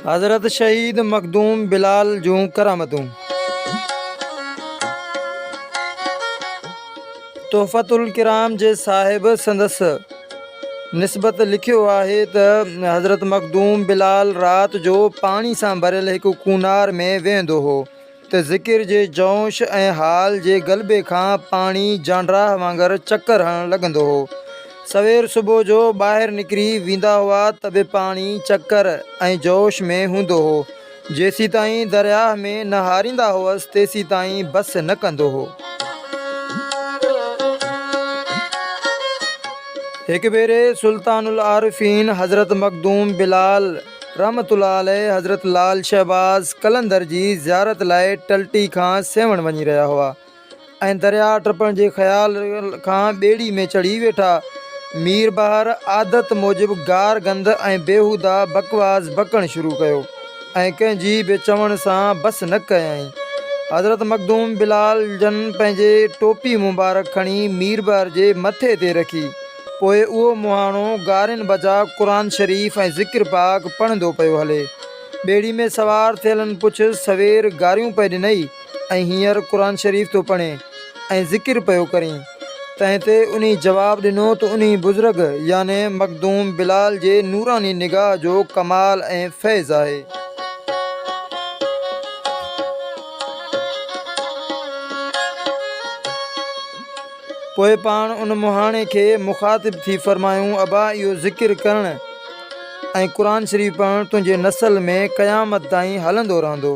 हज़रत शहीद मखदूम बिलाल जूं करामतूं। तोहफ़तुल किराम जे साहिब संदसि निस्बत लिखियो आहे त हज़रत मखदूम बिलाल राति जो पाणी सां भरियल हिकु कूनार में वेहंदो हो त ज़िकिर जे जोश ऐं हाल जे गलबे खां पाणी जांडराह वांगुरु चकर हणणु लॻंदो हो। सवेर सुबुह जो ॿाहिरि निकिरी वेंदा हुआ त बि पाणी चकर ऐं जोश में हूंदो हो। जेसीं ताईं दरियाह में न हारींदा हुअसि तेसीं ताईं बस न कंदो हो। हिकु भेरे सुल्तानुल आरिफ़ीन हज़रत मखदूम बिलाल रहमतुल्लाह अलैह हज़रत लाल शहबाज़ कलंदर जी ज़ियारत लाइ टलटी खां सेवण वञी रहिया हुआ ऐं दरिया टपण जे ख़्याल खां ॿेड़ी में चढ़ी वेठा। मीर बहार आदत मूजिबि गार गंद ऐं बेहूदा बकवास बकणु शुरू कयो ऐं कंहिंजी बि चवण सां बस न कयईं। हज़रत मखदूम बिलाल जन पंहिंजे टोपी मुबारक खणी मीर बहार जे मथे ते रखी। पोइ उहो मुहाणो गारिन बजा क़ुर शरीफ़ ऐं ज़िकिर पाक पढ़ंदो पियो हले। ॿेड़ी में सवार थियलनि पुछियुसि सवेर गारियूं पिए ॾिनई ऐं हींअर क़ुर शरीफ़ थो पढ़े ऐं ज़िकिर पियो करीं। तंहिं ते उन जवाबु ॾिनो त उन बुज़ुर्ग याने मखदूम बिलाल जे नूरानी निगाह जो कमाल ऐं फैज़ आहे। पोइ पाण उन मुहाणे खे मुखातिब थी फ़रमायूं अबा इहो ज़िकिर करणु ऐं क़ुर शरीफ़ पढ़णु तुंहिंजे नसल में क़यामत ताईं हलंदो रहंदो।